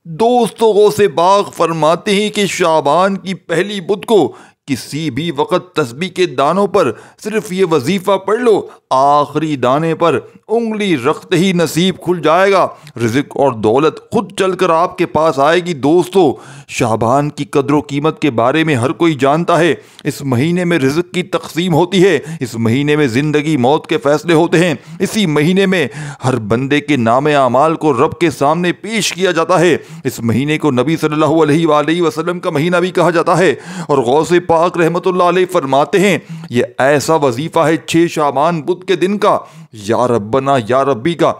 دوستوں غوث باغ فرماتے ہیں کہ شعبان کی پہلی بدھ کو کسی بھی وقت تسبیح کے دانوں پر صرف یہ وظیفہ پڑھ لو، آخری دانے پر انگلی رکھتے ہی نصیب کھل جائے گا، رزق اور دولت خود چل کر آپ کے پاس آئے گی۔ دوستو، شعبان کی قدر و قیمت کے بارے میں ہر کوئی جانتا ہے۔ اس مہینے میں رزق کی تقسیم ہوتی ہے، اس مہینے میں زندگی موت کے فیصلے ہوتے ہیں، اسی مہینے میں ہر بندے کے نام اعمال کو رب کے سامنے پیش کیا جاتا ہے۔ اس مہینے کو نبی صلی اللہ علیہ وآلہ وسلم کا مہینہ بھی کہا جاتا ہے، اور غوث پاک رحمت اللہ علیہ فرماتے ہیں یہ ایسا وظیفہ ہے 6 شعبان بدھ کے دن کا، یا ربنا یا ربی کا،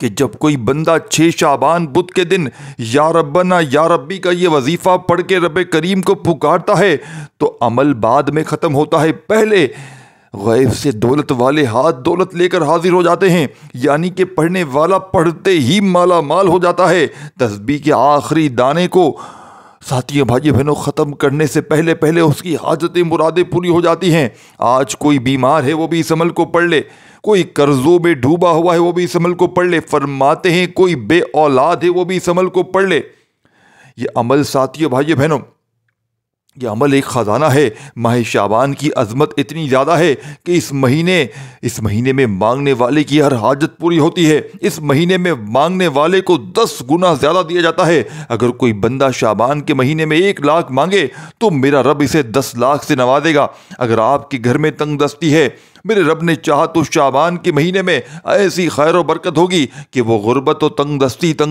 کہ جب کوئی بندہ 6 شعبان بدھ کے دن یا ربنا یا ربی کا یہ وظیفہ پڑھ کے رب کریم کو پکارتا ہے تو عمل بعد میں ختم ہوتا ہے، پہلے غیب سے دولت والے ہاتھ دولت لے کر حاضر ہو جاتے ہیں، یعنی کہ پڑھنے والا پڑھتے ہی مالا مال ہو جاتا ہے۔ تسبیح کے آخری دانے کو ساتھیوں بھائی بہنوں ختم کرنے سے پہلے اس کی حاجتیں مرادیں پوری ہو جاتی ہیں۔ آج کوئی بیمار ہے وہ بھی اس عمل کو پڑھ لے، کوئی قرضوں میں ڈوبا ہوا ہے وہ بھی اس عمل کو پڑھ لے، فرماتے ہیں کوئی بے اولاد ہے وہ بھی اس عمل کو پڑھ لے۔ یہ عمل ساتھیوں بھائی بہنوں، یہ عمل ایک خزانہ ہے۔ ماہ شعبان کی عظمت اتنی زیادہ ہے کہ اس مہینے میں مانگنے والے کی ہر حاجت پوری ہوتی ہے۔ اس مہینے میں مانگنے والے کو 10 گنا زیادہ دیا جاتا ہے۔ اگر کوئی بندہ شعبان کے مہینے میں 1 لاکھ مانگے تو میرا رب اسے 10 لاکھ سے نوازے گا۔ اگر آپ کے گھر میں تنگ دستی ہے، میرے رب نے چاہا تو شعبان کے مہینے میں ایسی خیر و برکت ہوگی کہ وہ غربت و تنگ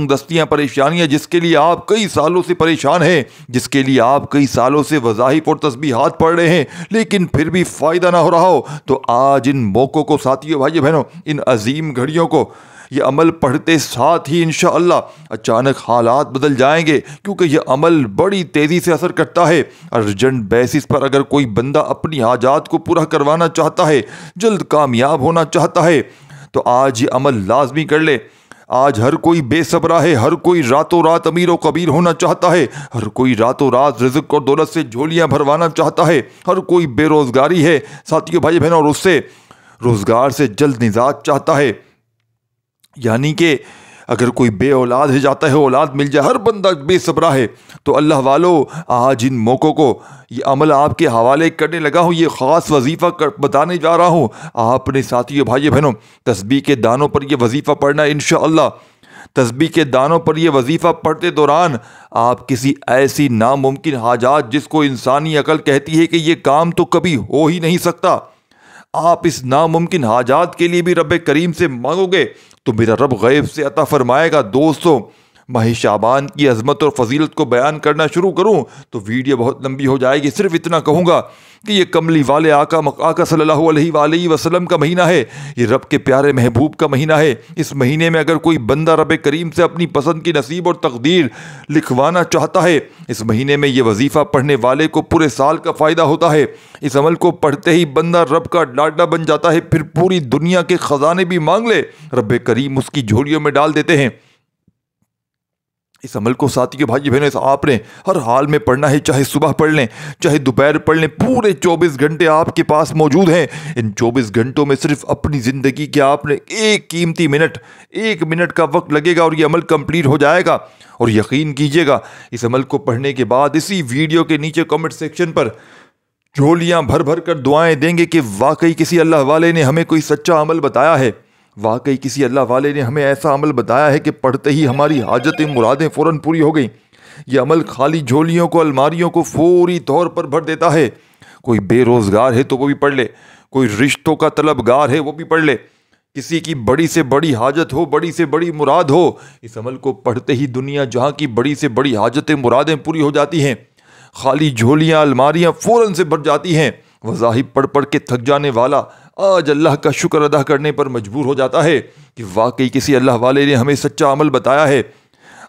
دستیاں پریشانیاں جس کے لیے آپ کئی سالوں سے پریشان ہیں، جس کے لیے آپ کئی سالوں سے وظائف اور تسبیحات پڑھ رہے ہیں لیکن پھر بھی فائدہ نہ ہو رہا ہو، تو آج ان موقعوں کو ساتھیوں بھائی بہنوں، ان عظیم گھڑیوں کو یہ عمل پڑھتے ساتھ ہی انشاءاللہ اچانک حالات بدل جائیں گے، کیونکہ یہ عمل بڑی تیزی سے اثر کرتا ہے۔ ارجنٹ بیسس پر اگر کوئی بندہ اپنی حاجات کو پورا کروانا چاہتا ہے، جلد کامیاب ہونا چاہتا ہے، تو آج یہ عمل لازمی کر لے۔ آج ہر کوئی بے صبرا ہے، ہر کوئی راتوں رات امیر و کبیر ہونا چاہتا ہے، ہر کوئی راتوں رات رزق اور دولت سے جھولیاں بھروانا چاہتا ہے، ہر کوئی بے روزگاری ہے ساتھیوں بھائی بہنوں، اور اس سے روزگار سے جلد نجات چاہتا ہے، یعنی کہ اگر کوئی بے اولاد ہے جاتا ہے اولاد مل جائے، ہر بندہ بے صبرا ہے۔ تو اللہ والو، آج ان موقعوں کو یہ عمل آپ کے حوالے کرنے لگا ہوں، یہ خاص وظیفہ بتانے جا رہا ہوں۔ آپ نے ساتھیوں بھائی بہنوں تسبیح کے دانوں پر یہ وظیفہ پڑھنا ہے انشاءاللہ۔ تسبیح کے دانوں پر یہ وظیفہ پڑھتے دوران آپ کسی ایسی ناممکن حاجات جس کو انسانی عقل کہتی ہے کہ یہ کام تو کبھی ہو ہی نہیں سکتا، آپ اس ناممکن حاجات کے لیے بھی رب کریم سے مانگو گے تو میرا رب غیب سے عطا فرمائے گا۔ دوستو، ماہ شعبان کی عظمت اور فضیلت کو بیان کرنا شروع کروں تو ویڈیو بہت لمبی ہو جائے گی، صرف اتنا کہوں گا کہ یہ کملی والے آقا صلی اللہ علیہ وآلہ وسلم کا مہینہ ہے، یہ رب کے پیارے محبوب کا مہینہ ہے۔ اس مہینے میں اگر کوئی بندہ رب کریم سے اپنی پسند کی نصیب اور تقدیر لکھوانا چاہتا ہے، اس مہینے میں یہ وظیفہ پڑھنے والے کو پورے سال کا فائدہ ہوتا ہے۔ اس عمل کو پڑھتے ہی بندہ رب کا لاڈلا بن جاتا ہے، پھر پوری دنیا کے خزانے بھی مانگ لے رب کریم اس کی جھولیوں میں ڈال دیتے ہیں۔ اس عمل کو ساتھیوں بھائی بہنوں آپ نے ہر حال میں پڑھنا ہے، چاہے صبح پڑھ لیں چاہے دوپہر پڑھ لیں، پورے 24 گھنٹے آپ کے پاس موجود ہیں۔ ان 24 گھنٹوں میں صرف اپنی زندگی کے آپ نے ایک قیمتی ایک منٹ کا وقت لگے گا اور یہ عمل کمپلیٹ ہو جائے گا۔ اور یقین کیجئے گا، اس عمل کو پڑھنے کے بعد اسی ویڈیو کے نیچے کمنٹ سیکشن پر جھولیاں بھر بھر کر دعائیں دیں گے کہ واقعی کسی اللہ والے نے ہمیں کوئی سچا عمل بتایا ہے، واقعی کسی اللہ والے نے ہمیں ایسا عمل بتایا ہے کہ پڑھتے ہی ہماری حاجتیں مرادیں فوراً پوری ہو گئیں۔ یہ عمل خالی جھولیوں کو، الماریوں کو فوری طور پر بھر دیتا ہے۔ کوئی بے روزگار ہے تو وہ بھی پڑھ لے، کوئی رشتوں کا طلبگار ہے وہ بھی پڑھ لے، کسی کی بڑی سے بڑی حاجت ہو، بڑی سے بڑی مراد ہو، اس عمل کو پڑھتے ہی دنیا جہاں کی بڑی سے بڑی حاجتیں مرادیں پوری ہو جاتی ہیں، خالی جھولیاں الماریاں فوراً سے بھر جاتی ہیں۔ وظائف پڑھ کے تھک جانے والا آج اللہ کا شکر ادا کرنے پر مجبور ہو جاتا ہے کہ واقعی کسی اللہ والے نے ہمیں سچا عمل بتایا ہے۔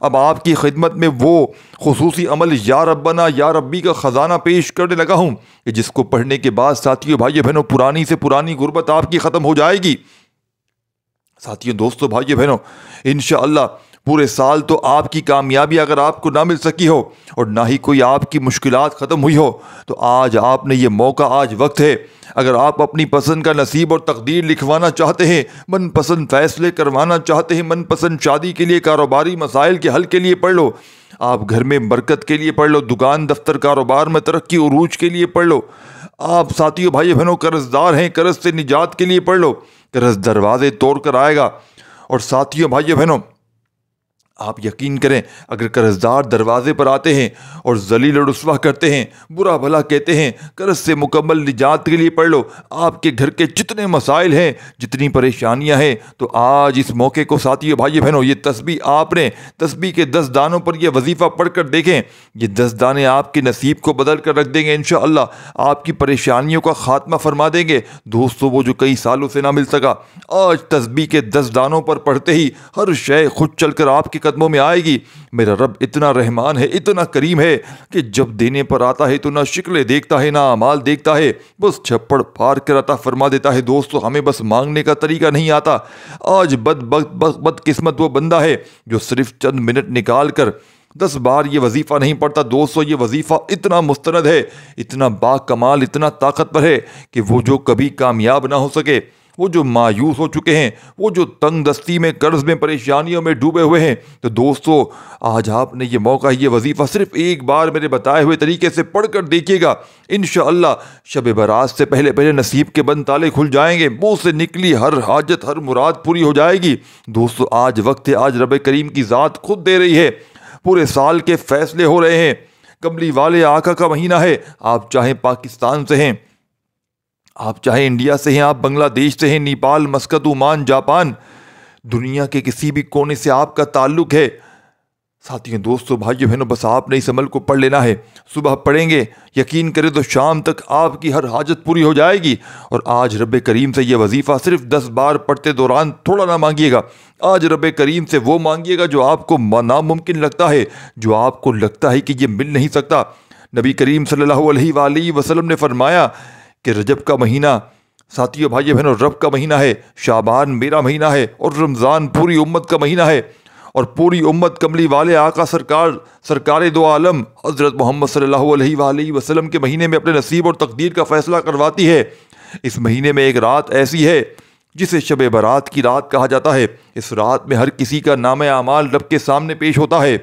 اب آپ کی خدمت میں وہ خصوصی عمل یا ربنا یا ربی کا خزانہ پیش کرنے لگا ہوں کہ جس کو پڑھنے کے بعد ساتھیوں بھائی بہنوں پرانی سے پرانی غربت آپ کی ختم ہو جائے گی۔ ساتھیوں دوستوں بھائی بہنوں، انشاءاللہ پورے سال تو آپ کی کامیابی اگر آپ کو نہ مل سکی ہو اور نہ ہی کوئی آپ کی مشکلات ختم ہوئی ہو، تو آج آپ نے یہ موقع، آج وقت ہے، اگر آپ اپنی پسند کا نصیب اور تقدیر لکھوانا چاہتے ہیں، من پسند فیصلے کروانا چاہتے ہیں، من پسند شادی کے لیے، کاروباری مسائل کے حل کے لیے پڑھ لو، آپ گھر میں برکت کے لیے پڑھ لو، دکان دفتر کاروبار میں ترقی عروج کے لیے پڑھ لو، آپ ساتھیوں بھائی بہنوں قرض دار ہیں، قرض سے نجات کے لیے پڑھ لو، قرض دروازے توڑ کر آئے گا۔ اور ساتھیوں بھائی بہنوں آپ یقین کریں، اگر قرض دار دروازے پر آتے ہیں اور ذلیل و رسوا کرتے ہیں، برا بھلا کہتے ہیں، قرض سے مکمل نجات کے لیے پڑھ لو۔ آپ کے گھر کے جتنے مسائل ہیں، جتنی پریشانیاں ہیں، تو آج اس موقع کو ساتھیوں بھائی بہنوں یہ تسبیح آپ نے تسبیح کے 10 دانوں پر یہ وظیفہ پڑھ کر دیکھیں، یہ 10 دانے آپ کے نصیب کو بدل کر رکھ دیں گے انشاءاللہ، آپ کی پریشانیوں کا خاتمہ فرما دیں گے۔ دوستو، وہ جو کئی سالوں سے نہ مل سکا، آج تسبیح کے 10 دانوں پر پڑھتے ہی ہر شے خود چل کر آپ کے قدموں میں آئے گی۔ میرا رب اتنا رحمان ہے، اتنا کریم ہے کہ جب دینے پر آتا ہے تو نہ شکلیں دیکھتا ہے، نہ اعمال دیکھتا ہے، بس چھپڑ پھاڑ کر عطا فرما دیتا ہے۔ دوستو، ہمیں بس مانگنے کا طریقہ نہیں آتا۔ آج بد قسمت وہ بندہ ہے جو صرف چند منٹ نکال کر 10 بار یہ وظیفہ نہیں پڑھتا۔ دوستو، یہ وظیفہ اتنا مستند ہے، اتنا با کمال، اتنا طاقتور ہے کہ وہ جو کبھی کامیاب نہ ہو سکے، وہ جو مایوس ہو چکے ہیں، وہ جو تنگ دستی میں، قرض میں، پریشانیوں میں ڈوبے ہوئے ہیں، تو دوستو آج آپ نے یہ موقع، یہ وظیفہ صرف ایک بار میرے بتائے ہوئے طریقے سے پڑھ کر دیکھیے گا، انشاءاللہ شب برات سے پہلے پہلے نصیب کے بند تالے کھل جائیں گے، منہ سے نکلی ہر حاجت، ہر مراد پوری ہو جائے گی۔ دوستو آج وقت ہے، آج رب کریم کی ذات خود دے رہی ہے، پورے سال کے فیصلے ہو رہے ہیں، کملی والے آقا کا مہینہ ہے۔ آپ چاہیں پاکستان سے ہیں، آپ چاہے انڈیا سے ہیں، آپ بنگلہ دیش سے ہیں، نیپال، مسقط، عمان، جاپان، دنیا کے کسی بھی کونے سے آپ کا تعلق ہے، ساتھیوں دوستو بھائیو بہنوں، بس آپ نے اس عمل کو پڑھ لینا ہے۔ صبح پڑھیں گے، یقین کریں تو شام تک آپ کی ہر حاجت پوری ہو جائے گی۔ اور آج رب کریم سے یہ وظیفہ صرف 10 بار پڑھتے دوران تھوڑا نہ مانگیے گا، آج رب کریم سے وہ مانگیے گا جو آپ کو ناممکن لگتا ہے، جو آپ کو لگتا ہے کہ یہ مل نہیں سکتا۔ نبی کریم صلی اللہ علیہ وآلہ وسلم نے فرمایا کہ رجب کا مہینہ ساتھیوں بھائی بہنوں رب کا مہینہ ہے، شعبان میرا مہینہ ہے، اور رمضان پوری امت کا مہینہ ہے، اور پوری امت کملی والے آقا سرکار دو عالم حضرت محمد صلی اللہ علیہ وآلہ وسلم کے مہینے میں اپنے نصیب اور تقدیر کا فیصلہ کرواتی ہے۔ اس مہینے میں ایک رات ایسی ہے جسے شب برات کی رات کہا جاتا ہے۔ اس رات میں ہر کسی کا نام اعمال رب کے سامنے پیش ہوتا ہے۔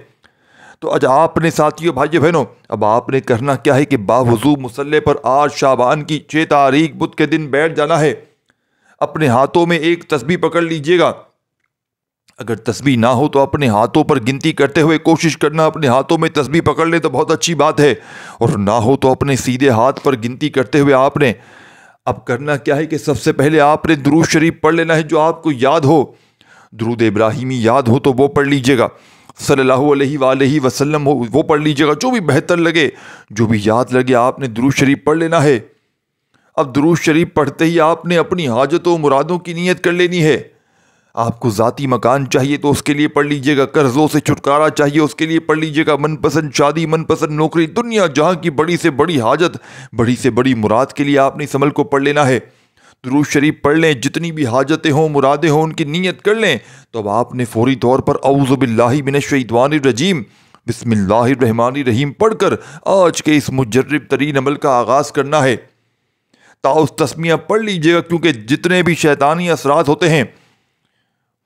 تو آج آپ نے ساتھیوں بھائی بہنوں، اب آپ نے کرنا کیا ہے کہ باوضو مصلی پر آج شعبان کی 6 تاریخ بدھ کے دن بیٹھ جانا ہے۔ اپنے ہاتھوں میں ایک تسبیح پکڑ لیجئے گا، اگر تسبیح نہ ہو تو اپنے ہاتھوں پر گنتی کرتے ہوئے کوشش کرنا اپنے ہاتھوں میں تسبیح پکڑ لیں تو بہت اچھی بات ہے، اور نہ ہو تو اپنے سیدھے ہاتھ پر گنتی کرتے ہوئے آپ نے اب کرنا کیا ہے کہ سب سے پہلے آپ نے درود شریف پڑھ لینا ہے جو آپ کو یاد ہو۔ درود ابراہیمی یاد ہو تو وہ پڑھ لیجئے گا، صلی اللہ علیہ وآلہ وسلم ہو وہ پڑھ لیجئے گا، جو بھی بہتر لگے، جو بھی یاد لگے آپ نے درود شریف پڑھ لینا ہے۔ اب درود شریف پڑھتے ہی آپ نے اپنی حاجتوں و مرادوں کی نیت کر لینی ہے۔ آپ کو ذاتی مکان چاہیے تو اس کے لیے پڑھ لیجئے گا، قرضوں سے چھٹکارا چاہیے اس کے لیے پڑھ لیجئے گا، من پسند شادی، من پسند نوکری، دنیا جہاں کی بڑی سے بڑی حاجت، بڑی سے بڑی مراد کے لیے آپ نے اس عمل کو پڑھ لینا ہے۔ درود شریف پڑھ لیں، جتنی بھی حاجتیں ہوں، مرادیں ہوں، ان کی نیت کر لیں، تو اب آپ نے فوری طور پر اعوذ باللہ من الشیطان الرجیم بسم اللہ الرحمن الرحیم پڑھ کر آج کے اس مجرب ترین عمل کا آغاز کرنا ہے۔ تعوذ تسمیہ پڑھ لیجئے گا، کیونکہ جتنے بھی شیطانی اثرات ہوتے ہیں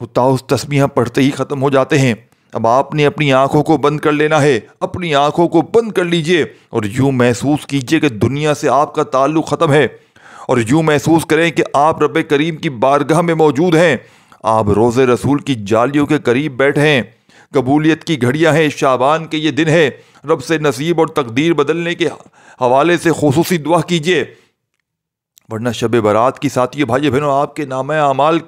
وہ تعوذ تسمیہ پڑھتے ہی ختم ہو جاتے ہیں۔ اب آپ نے اپنی آنکھوں کو بند کر لینا ہے، اپنی آنکھوں کو بند کر لیجئے اور یوں محسوس کیجئے کہ دنیا سے آپ کا تعلق ختم ہے، اور یوں محسوس کریں کہ آپ رب کریم کی بارگاہ میں موجود ہیں، آپ روضہ رسول کی جالیوں کے قریب بیٹھے ہیں، قبولیت کی گھڑیاں ہیں، شعبان کے یہ دن ہے، رب سے نصیب اور تقدیر بدلنے کے حوالے سے خصوصی دعا کیجئے، ورنہ شب برات کی ساتھی بھائی بہنوں آپ کے نامہ اعمال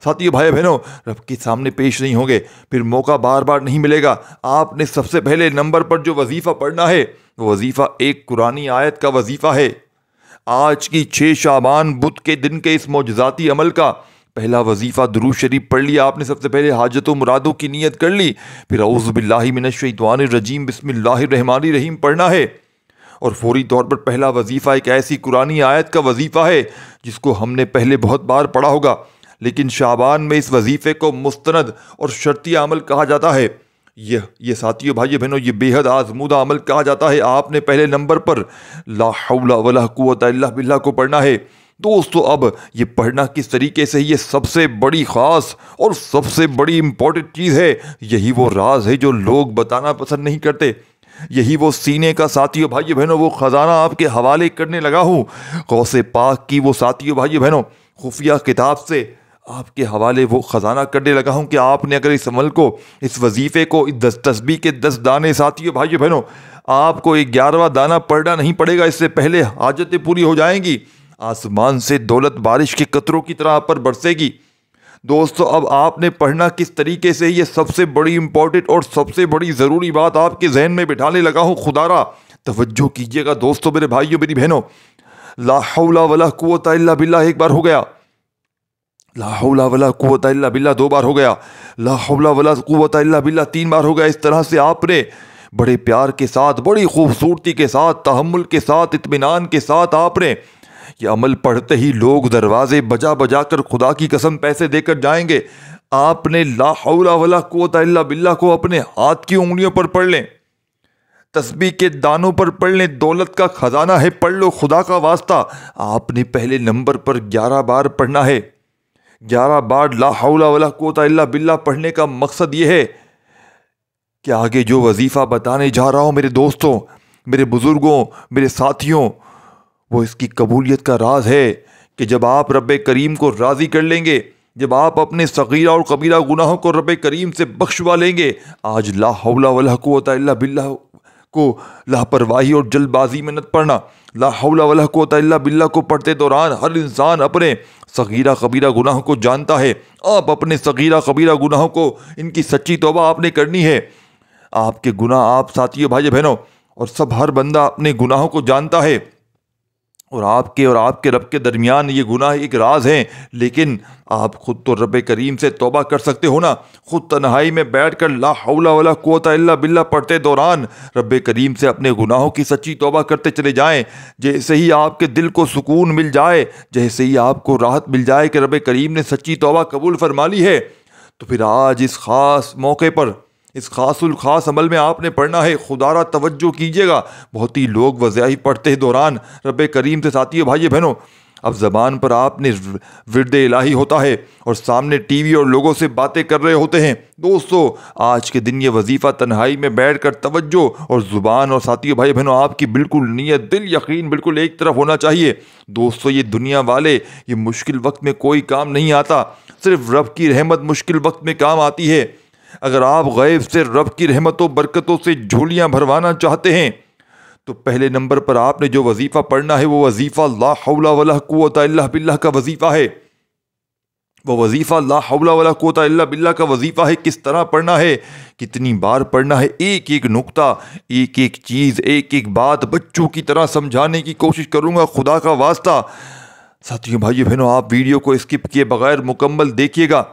ساتھی بھائی بہنوں رب کے سامنے پیش نہیں ہوں گے، پھر موقع بار بار نہیں ملے گا۔ آپ نے سب سے پہلے نمبر پر جو وظیفہ پڑھنا ہے وہ وظیفہ ایک قرآنی آیت کا وظیفہ ہے۔ آج کی 6 شعبان بدھ کے دن کے اس معجزاتی عمل کا پہلا وظیفہ درود شریف پڑھ لیا آپ نے، سب سے پہلے حاجت و مرادوں کی نیت کر لی، پھر اعوذ باللہ من الشیطان الرجیم بسم اللہ الرحمن الرحیم پڑھنا ہے، اور فوری طور پر پہلا وظیفہ ایک ایسی قرآنی آیت کا وظیفہ ہے جس کو ہم نے پہلے بہت بار پڑھا ہوگا، لیکن شعبان میں اس وظیفے کو مستند اور شرطی عمل کہا جاتا ہے۔ یہ ساتھیوں بھائیو بہنوں یہ بے حد آزمودہ عمل کہا جاتا ہے۔ آپ نے پہلے نمبر پر لا حول ولا قوت الا باللہ کو پڑھنا ہے، دوستو اب یہ پڑھنا کس طریقے سے یہ سب سے بڑی خاص اور سب سے بڑی امپورٹنٹ چیز ہے. یہی وہ راز ہے جو لوگ بتانا پسند نہیں کرتے. یہی وہ سینے کا ساتھیو بھائی بہنوں وہ خزانہ آپ کے حوالے کرنے لگا ہوں. غوث پاک کی وہ ساتھیو بھائی بہنوں خفیہ کتاب سے آپ کے حوالے وہ خزانہ کرنے لگا ہوں کہ آپ نے اگر اس عمل کو، اس وظیفے کو، اس تسبیح کے 10 دانے ساتھیو بھائی بہنوں آپ کو 11واں دانہ پڑھنا نہیں پڑے گا، اس سے پہلے حاجتیں پوری ہو جائیں گی. آسمان سے دولت بارش کے قطروں کی طرح آپ پر برسے گی. دوستو اب آپ نے پڑھنا کس طریقے سے یہ سب سے بڑی امپورٹنٹ اور سب سے بڑی ضروری بات آپ کے ذہن میں بٹھانے لگا ہوں. خدا را توجہ کیجئے گا دوستو، میرے بھائیو میری بہنوں. لا حول ولا قوت الا باللہ ایک بار ہو گیا، لا حول ولا قوت الا باللہ 2 بار ہو گیا، لا حول ولا قوت الا باللہ 3 بار ہو گیا. اس طرح سے آپ نے بڑے پیار کے ساتھ، بڑی خوبصورتی کے ساتھ، تحمل کے ساتھ، اطمینان کے ساتھ آپ نے یہ عمل پڑھتے ہی لوگ دروازے بجا بجا کر خدا کی قسم پیسے دے کر جائیں گے. آپ نے لا حول ولا قوت الا باللہ کو اپنے ہاتھ کی انگلیوں پر پڑھ لیں، تسبیح کے دانوں پر پڑھ لیں. دولت کا خزانہ ہے، پڑھ لو خدا کا واسطہ. آپ نے پہلے نمبر پر 11 بار پڑھنا ہے. 11 بار لا حول ولا قوت الا باللہ پڑھنے کا مقصد یہ ہے کہ آگے جو وظیفہ بتانے جا رہا ہوں میرے دوستوں، میرے بزرگوں، میرے ساتھیوں، وہ اس کی قبولیت کا راز ہے کہ جب آپ رب کریم کو راضی کر لیں گے، جب آپ اپنے صغیرہ اور کبیرہ گناہوں کو رب کریم سے بخشوا لیں گے. آج لا حول ولا قوت الا باللہ کو لاپرواہی اور جلد بازی میں مت پڑھنا. لا حول ولا قوت الا باللہ کو پڑھتے دوران ہر انسان اپنے صغیرہ کبیرہ گناہوں کو جانتا ہے. آپ اپنے صغیرہ کبیرہ گناہوں کو، ان کی سچی توبہ آپ نے کرنی ہے. آپ کے گناہ آپ ساتھیوں بھائی بہنوں اور سب ہر بندہ اپنے گناہوں کو جانتا ہے، اور آپ کے رب کے درمیان یہ گناہ ایک راز ہیں. لیکن آپ خود تو رب کریم سے توبہ کر سکتے ہو نا. خود تنہائی میں بیٹھ کر لا حول ولا قوت الا باللہ پڑھتے دوران رب کریم سے اپنے گناہوں کی سچی توبہ کرتے چلے جائیں. جیسے ہی آپ کے دل کو سکون مل جائے، جیسے ہی آپ کو راحت مل جائے کہ رب کریم نے سچی توبہ قبول فرما لی ہے، تو پھر آج اس خاص موقع پر، اس خاص الخاص عمل میں آپ نے پڑھنا ہے. خدا را توجہ کیجئے گا. بہت ہی لوگ وظائف پڑھتے دوران رب کریم سے ساتھیوں بھائی بہنوں اب زبان پر آپ نے ورد الہی ہوتا ہے اور سامنے ٹی وی اور لوگوں سے باتیں کر رہے ہوتے ہیں. دوستو آج کے دن یہ وظیفہ تنہائی میں بیٹھ کر توجہ اور زبان اور ساتھیوں بھائی بہنوں آپ کی بالکل نیت، دل، یقین بالکل ایک طرف ہونا چاہیے. دوستو یہ دنیا والے یہ مشکل وقت میں کوئی کام نہیں آتا، صرف رب کی رحمت مشکل وقت میں کام آتی ہے. اگر آپ غیب سے رب کی رحمتوں برکتوں سے جھولیاں بھروانا چاہتے ہیں تو پہلے نمبر پر آپ نے جو وظیفہ پڑھنا ہے وہ وظیفہ لا حول ولا قوت الا باللہ کا وظیفہ ہے. وہ وظیفہ لا حول ولا قوت الا باللہ کا وظیفہ ہے. کس طرح پڑھنا ہے، کتنی بار پڑھنا ہے، ایک ایک نقطہ، ایک ایک چیز، ایک ایک بات بچوں کی طرح سمجھانے کی کوشش کروں گا خدا کا واسطہ. ساتھیوں بھائیو بہنوں آپ ویڈیو کو اسکپ کیے بغیر مکمل دیکھیے گا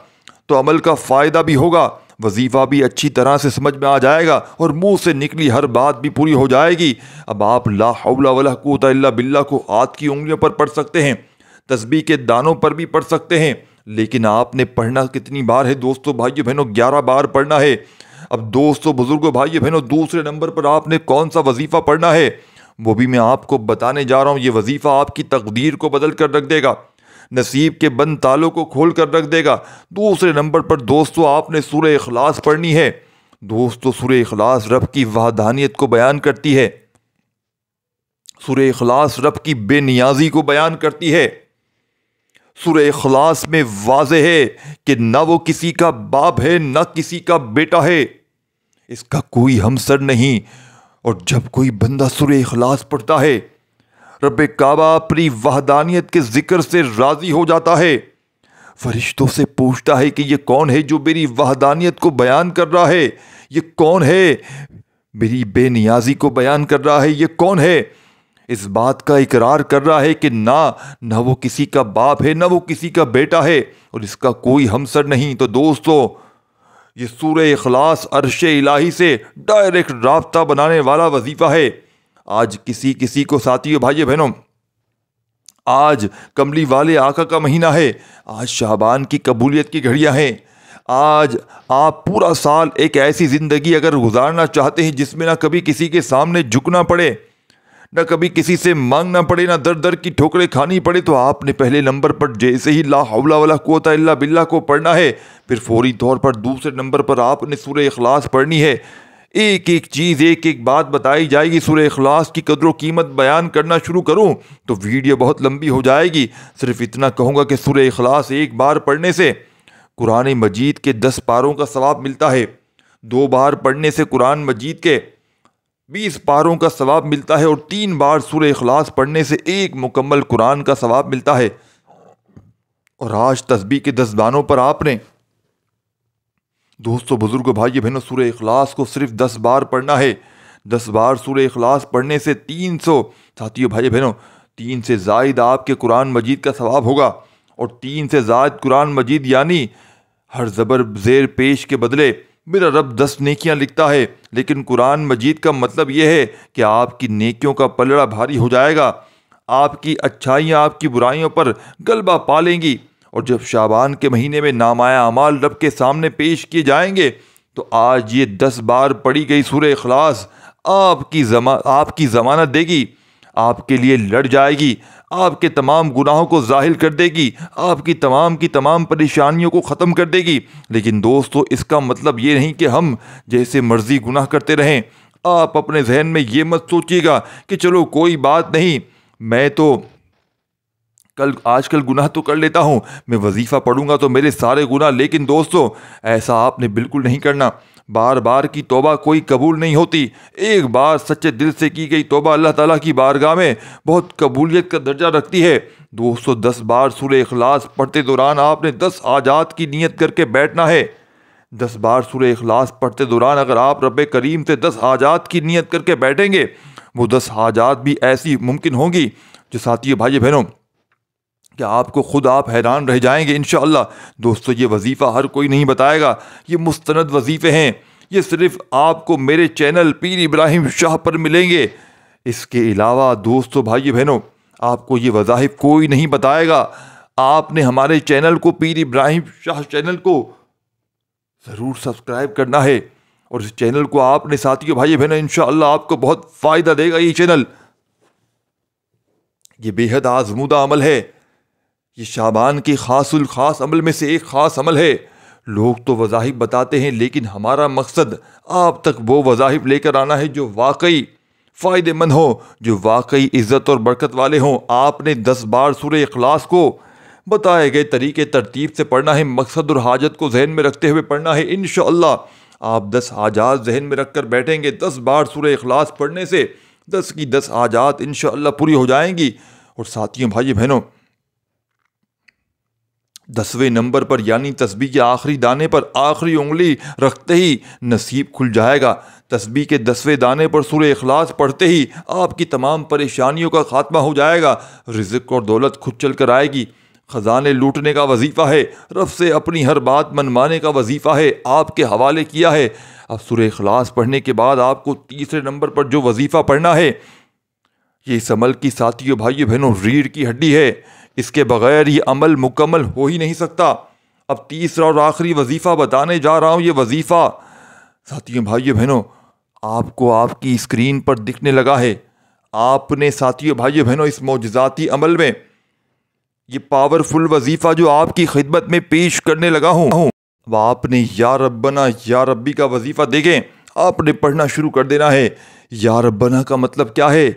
تو عمل کا فائدہ بھی ہوگا، وظیفہ بھی اچھی طرح سے سمجھ میں آ جائے گا اور منہ سے نکلی ہر بات بھی پوری ہو جائے گی. اب آپ لا حول ولا قوت الا باللہ کو ہاتھ کی انگلیوں پر پڑھ سکتے ہیں، تسبیح کے دانوں پر بھی پڑھ سکتے ہیں، لیکن آپ نے پڑھنا کتنی بار ہے دوستو بھائیو بہنوں؟ 11 بار پڑھنا ہے. اب دوستو بزرگوں بھائیو بہنوں دوسرے نمبر پر آپ نے کون سا وظیفہ پڑھنا ہے وہ بھی میں آپ کو بتانے جا رہا ہوں. یہ وظیفہ آپ کی تقدیر کو بدل کر رکھ دے گا، نصیب کے بند تالوں کو کھول کر رکھ دے گا. دوسرے نمبر پر دوستو آپ نے سورہ اخلاص پڑھنی ہے. دوستو سورہ اخلاص رب کی وحدانیت کو بیان کرتی ہے، سورہ اخلاص رب کی بے نیازی کو بیان کرتی ہے. سورہ اخلاص میں واضح ہے کہ نہ وہ کسی کا باپ ہے نہ کسی کا بیٹا ہے، اس کا کوئی ہمسر نہیں. اور جب کوئی بندہ سورہ اخلاص پڑھتا ہے رب کعبہ اپنی وحدانیت کے ذکر سے راضی ہو جاتا ہے، فرشتوں سے پوچھتا ہے کہ یہ کون ہے جو میری وحدانیت کو بیان کر رہا ہے، یہ کون ہے میری بے نیازی کو بیان کر رہا ہے، یہ کون ہے اس بات کا اقرار کر رہا ہے کہ نہ وہ کسی کا باپ ہے نہ وہ کسی کا بیٹا ہے اور اس کا کوئی ہمسر نہیں. تو دوستو یہ سورہ اخلاص عرش الہی سے ڈائریکٹ رابطہ بنانے والا وظیفہ ہے. آج کسی کو ساتھیوں بھائیو بہنوں آج کملی والے آقا کا مہینہ ہے، آج شعبان کی قبولیت کی گھڑیاں ہیں. آج آپ پورا سال ایک ایسی زندگی اگر گزارنا چاہتے ہیں جس میں نہ کبھی کسی کے سامنے جھکنا پڑے، نہ کبھی کسی سے مانگنا پڑے، نہ در در کی ٹھوکریں کھانی پڑے، تو آپ نے پہلے نمبر پر جیسے ہی لا حول ولا قوت الا باللہ کو پڑھنا ہے، پھر فوری طور پر دوسرے نمبر پر آپ نے سورہ اخلاص پڑھنی ہے۔ ایک ایک چیز، ایک ایک بات بتائی جائے گی۔ سورہ اخلاص کی قدر و قیمت بیان کرنا شروع کروں تو ویڈیو بہت لمبی ہو جائے گی۔ صرف اتنا کہوں گا کہ سورہ اخلاص ایک بار پڑھنے سے قرآن مجید کے 10 پاروں کا ثواب ملتا ہے، 2 بار پڑھنے سے قرآن مجید کے 20 پاروں کا ثواب ملتا ہے، اور 3 بار سورہ اخلاص پڑھنے سے 1 مکمل قرآن کا ثواب ملتا ہے۔ اور آج تسبیح کے 10 دانوں پر آپ نے دوستو، بزرگوں، بھائی بہنوں، سورہ اخلاص کو صرف 10 بار پڑھنا ہے۔ 10 بار سورہ اخلاص پڑھنے سے 300 ساتھیوں، بھائی بہنوں، 3 سے زائد آپ کے قرآن مجید کا ثواب ہوگا، اور 3 سے زائد قرآن مجید یعنی ہر زبر زیر پیش کے بدلے میرا رب 10 نیکیاں لکھتا ہے۔ لیکن قرآن مجید کا مطلب یہ ہے کہ آپ کی نیکیوں کا پلڑا بھاری ہو جائے گا، آپ کی اچھائیاں آپ کی برائیوں پر غلبہ پا لیں گی، اور جب شعبان کے مہینے میں نامۂ اعمال رب کے سامنے پیش کیے جائیں گے تو آج یہ 10 بار پڑھی گئی سورہ اخلاص آپ کی ضمانت دے گی، آپ کے لیے لڑ جائے گی، آپ کے تمام گناہوں کو ظاہر کر دے گی، آپ کی تمام پریشانیوں کو ختم کر دے گی۔ لیکن دوستو، اس کا مطلب یہ نہیں کہ ہم جیسے مرضی گناہ کرتے رہیں۔ آپ اپنے ذہن میں یہ مت سوچیے گا کہ چلو کوئی بات نہیں، میں تو آج کل گناہ تو کر لیتا ہوں، میں وظیفہ پڑھوں گا تو میرے سارے گناہ۔ لیکن دوستو، ایسا آپ نے بالکل نہیں کرنا۔ بار بار کی توبہ کوئی قبول نہیں ہوتی، ایک بار سچے دل سے کی گئی توبہ اللہ تعالیٰ کی بارگاہ میں بہت قبولیت کا درجہ رکھتی ہے۔ دوستو، 10 بار سورہ اخلاص پڑھتے دوران آپ نے 10 حاجات کی نیت کر کے بیٹھنا ہے۔ 10 بار سورہ اخلاص پڑھتے دوران اگر آپ رب کریم سے 10 حاجات کی نیت کر کے بیٹھیں گے، وہ 10 حاجات بھی ایسی ممکن ہوں گی جو ساتھیو، بھائی بہنوں، کہ آپ کو خود آپ حیران رہ جائیں گے انشاءاللہ۔ دوستو، یہ وظیفہ ہر کوئی نہیں بتائے گا، یہ مستند وظیفے ہیں، یہ صرف آپ کو میرے چینل پیر ابراہیم شاہ پر ملیں گے۔ اس کے علاوہ دوستو، بھائی بہنوں، آپ کو یہ وظائف کوئی نہیں بتائے گا۔ آپ نے ہمارے چینل کو، پیر ابراہیم شاہ چینل کو ضرور سبسکرائب کرنا ہے، اور اس چینل کو آپ نے ساتھیو، بھائی بہنوں، انشاءاللہ آپ کو بہت فائدہ دے گا یہ چینل۔ یہ بے حد آزمودہ عمل ہے، یہ شعبان کی خاص الخاص عمل میں سے ایک خاص عمل ہے۔ لوگ تو وظائف بتاتے ہیں، لیکن ہمارا مقصد آپ تک وہ وظائف لے کر آنا ہے جو واقعی فائدے مند ہوں، جو واقعی عزت اور برکت والے ہوں۔ آپ نے 10 بار سورہ اخلاص کو بتائے گئے طریقے ترتیب سے پڑھنا ہے، مقصد اور حاجت کو ذہن میں رکھتے ہوئے پڑھنا ہے۔ انشاءاللہ آپ 10 حاجات ذہن میں رکھ کر بیٹھیں گے، 10 بار سورہ اخلاص پڑھنے سے 10 کی 10 حاجات انشاءاللہ پوری ہو جائیں گی۔ اور ساتھیوں، بھائی بہنوں، 10ویں نمبر پر یعنی تسبیح کے آخری دانے پر آخری انگلی رکھتے ہی نصیب کھل جائے گا۔ تسبیح کے 10ویں دانے پر سورہ اخلاص پڑھتے ہی آپ کی تمام پریشانیوں کا خاتمہ ہو جائے گا، رزق اور دولت خود چل کر آئے گی۔ خزانے لوٹنے کا وظیفہ ہے، رب سے اپنی ہر بات منوانے کا وظیفہ ہے، آپ کے حوالے کیا ہے۔ اب سورہ اخلاص پڑھنے کے بعد آپ کو تیسرے نمبر پر جو وظیفہ پڑھنا ہے، یہ اس عمل کی ساتھیوں، بھائیو بہنوں، ریڑھ کی ہڈی ہے، اس کے بغیر یہ عمل مکمل ہو ہی نہیں سکتا۔ اب تیسرا اور آخری وظیفہ بتانے جا رہا ہوں۔ یہ وظیفہ ساتھیوں، بھائیو بہنوں، آپ کو آپ کی اسکرین پر دکھنے لگا ہے۔ آپ نے ساتھیوں، بھائیو بہنوں، اس معجزاتی عمل میں یہ پاورفل وظیفہ جو آپ کی خدمت میں پیش کرنے لگا ہوں، اب آپ نے یا ربنا یا ربی کا وظیفہ دیکھیں، آپ نے پڑھنا شروع کر دینا ہے۔ یا ربنا کا مطلب کیا ہے؟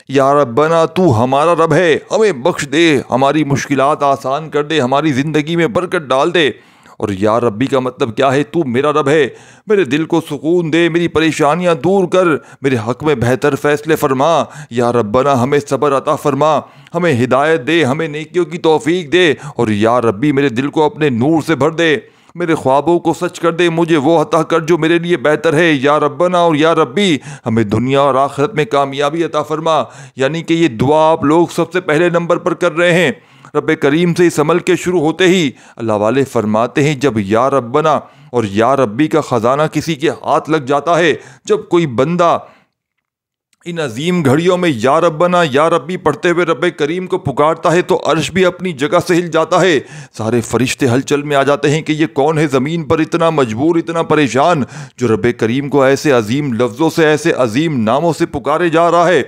یا ربنا، تو ہمارا رب ہے، ہمیں بخش دے، ہماری مشکلات آسان کر دے، ہماری زندگی میں برکت ڈال دے۔ اور یا ربی کا مطلب کیا ہے؟ تو میرا رب ہے، میرے دل کو سکون دے، میری پریشانیاں دور کر، میرے حق میں بہتر فیصلے فرما۔ یا ربنا، ہمیں صبر عطا فرما، ہمیں ہدایت دے، ہمیں نیکیوں کی توفیق دے۔ اور یا ربی، میرے دل کو اپنے نور سے بھر دے، میرے خوابوں کو سچ کر دے، مجھے وہ عطا کر جو میرے لیے بہتر ہے۔ یا ربنا اور یا ربی، ہمیں دنیا اور آخرت میں کامیابی عطا فرما۔ یعنی کہ یہ دعا آپ لوگ سب سے پہلے نمبر پر کر رہے ہیں۔ رب کریم سے اس عمل کے شروع ہوتے ہی اللہ والے فرماتے ہیں، جب یا ربنا اور یا ربی کا خزانہ کسی کے ہاتھ لگ جاتا ہے، جب کوئی بندہ ان عظیم گھڑیوں میں یا ربنا یا ربی پڑھتے ہوئے رب کریم کو پکارتا ہے تو عرش بھی اپنی جگہ سے ہل جاتا ہے، سارے فرشتے ہلچل میں آ جاتے ہیں کہ یہ کون ہے زمین پر اتنا مجبور، اتنا پریشان، جو رب کریم کو ایسے عظیم لفظوں سے، ایسے عظیم ناموں سے پکارے جا رہا ہے۔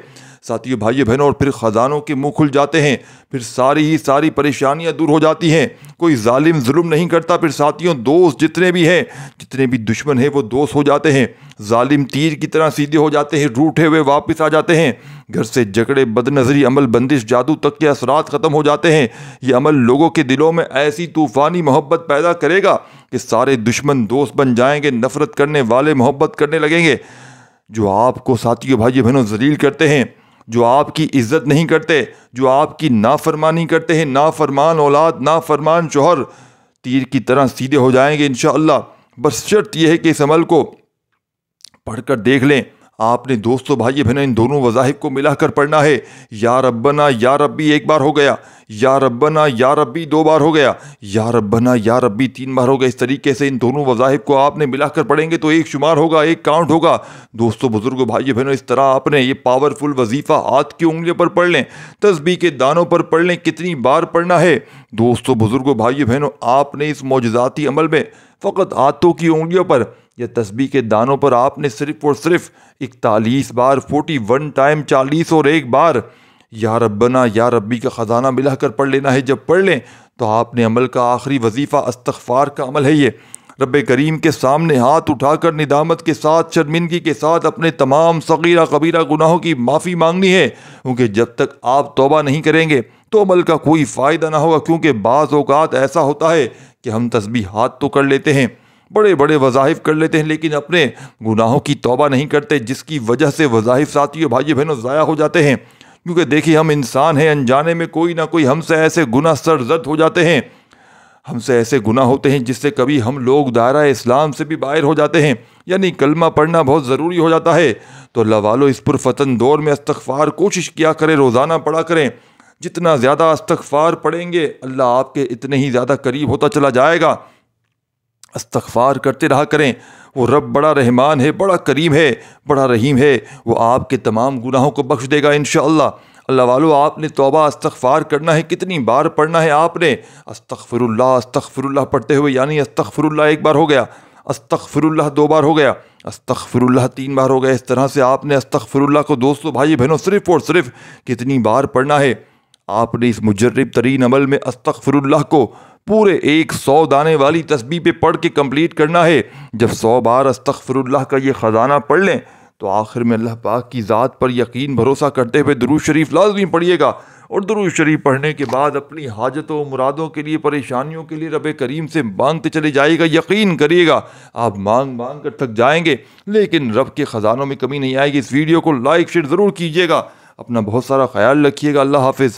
ساتھیوں بھائیو بہنوں، اور پھر خزانوں کے منہ کھل جاتے ہیں، پھر ساری پریشانیاں دور ہو جاتی ہیں، کوئی ظالم ظلم نہیں کرتا، پھر ساتھیوں دوست جتنے بھی ہیں، جتنے بھی دشمن ہیں وہ دوست ہو جاتے ہیں، ظالم تیر کی طرح سیدھے ہو جاتے ہیں، روٹھے ہوئے واپس آ جاتے ہیں، گھر سے جھگڑے، بد نظری، عمل بندش، جادو تک کے اثرات ختم ہو جاتے ہیں۔ یہ عمل لوگوں کے دلوں میں ایسی طوفانی محبت پیدا کرے گا کہ سارے دشمن دوست بن جائیں گے، نفرت کرنے والے محبت کرنے لگیں گے۔ جو آپ کو ساتھیوں بھائیو بہنوں ذلیل کرتے ہیں، جو آپ کی عزت نہیں کرتے، جو آپ کی نافرمانی کرتے ہیں، نافرمان اولاد، نافرمان شوہر، تیر کی طرح سیدھے ہو جائیں گے انشاءاللہ۔ بس شرط یہ ہے کہ اس عمل کو پڑھ کر دیکھ لیں۔ آپ نے دوستو بھائی بہنوں ان دونوں وظائف کو ملا کر پڑھنا ہے۔ یا ربنا یا ربی ایک بار ہو گیا، یا ربنا یا ربی دو بار ہو گیا، یا ربنا یا ربی تین بار ہو گیا۔ اس طریقے سے ان دونوں وظائف کو آپ نے ملا کر پڑھیں گے تو ایک شمار ہوگا، ایک کاؤنٹ ہوگا۔ دوستو بزرگو بھائی بہنوں، اس طرح آپ نے یہ پاورفل وظیفہ ہاتھ کی انگلیوں پر پڑھ لیں، تسبیح کے دانوں پر پڑھ لیں، کتنی بار پڑھنا ہے۔ دوستو بزرگو بھائی بہنوں، آپ نے اس معجزاتی عمل میں فقط ہاتھوں کی انگلیوں پر یا تسبیح کے دانوں پر آپ نے صرف اور صرف 41 بار 41 ٹائم 40 اور ایک بار یا ربنا یا ربی کا خزانہ ملا کر پڑھ لینا ہے۔ جب پڑھ لیں تو آپ نے عمل کا آخری وظیفہ استغفار کا عمل ہے یہ، رب کریم کے سامنے ہاتھ اٹھا کر ندامت کے ساتھ، شرمندگی کے ساتھ اپنے تمام صغیرہ کبیرہ گناہوں کی معافی مانگنی ہے، کیونکہ جب تک آپ توبہ نہیں کریں گے تو عمل کا کوئی فائدہ نہ ہوگا۔ کیونکہ بعض اوقات ایسا ہوتا ہے کہ ہم تسبیحات تو کر لیتے ہیں، بڑے بڑے وظائف کر لیتے ہیں، لیکن اپنے گناہوں کی توبہ نہیں کرتے، جس کی وجہ سے وظائف ساتھیوں بھائی بہنوں ضائع ہو جاتے ہیں۔ کیونکہ دیکھیے ہم انسان ہیں، انجانے میں کوئی نہ کوئی ہم سے ایسے گناہ سرزد ہو جاتے ہیں، ہم سے ایسے گناہ ہوتے ہیں جس سے کبھی ہم لوگ دائرہ اسلام سے بھی باہر ہو جاتے ہیں، یعنی کلمہ پڑھنا بہت ضروری ہو جاتا ہے۔ تو اللہ والو اس پرفتن دور میں استغفار کوشش کیا کریں، روزانہ پڑھا کریں۔ جتنا زیادہ استغفار پڑھیں گے اللہ آپ کے اتنے ہی زیادہ قریب ہوتا چلا جائے گا۔ استغفار کرتے رہا کریں، وہ رب بڑا رحمان ہے، بڑا کریم ہے، بڑا رحیم ہے، وہ آپ کے تمام گناہوں کو بخش دے گا انشاءاللہ۔ اللہ والو آپ نے توبہ استغفار کرنا ہے، کتنی بار پڑھنا ہے آپ نے؟ استغفر اللہ پڑھتے ہوئے، یعنی استغفر اللہ ایک بار ہو گیا، استغفر اللہ دو بار ہو گیا، استغفر اللہ تین بار ہو گیا۔ اس طرح سے آپ نے استغفر اللہ کو دوستو بھائی بہنوں صرف اور صرف کتنی بار پڑھنا ہے؟ آپ نے اس مجرب ترین عمل میں استغفر اللہ کو پورے 100 دانے والی تسبیح پہ پڑھ کے کمپلیٹ کرنا ہے۔ جب 100 بار استغفر اللہ کا یہ خزانہ پڑھ لیں تو آخر میں اللہ پاک کی ذات پر یقین بھروسہ کرتے ہوئے درود شریف لازمی پڑھیے گا، اور درود شریف پڑھنے کے بعد اپنی حاجتوں مرادوں کے لیے، پریشانیوں کے لیے رب کریم سے مانگتے چلے جائے گا۔ یقین کریے گا آپ مانگ کر تھک جائیں گے، لیکن رب کے خزانوں میں کمی نہیں آئے گی۔ اس ویڈیو کو لائک شیئر ضرور کیجیے گا، اپنا بہت سارا خیال رکھیے گا۔ اللہ حافظ۔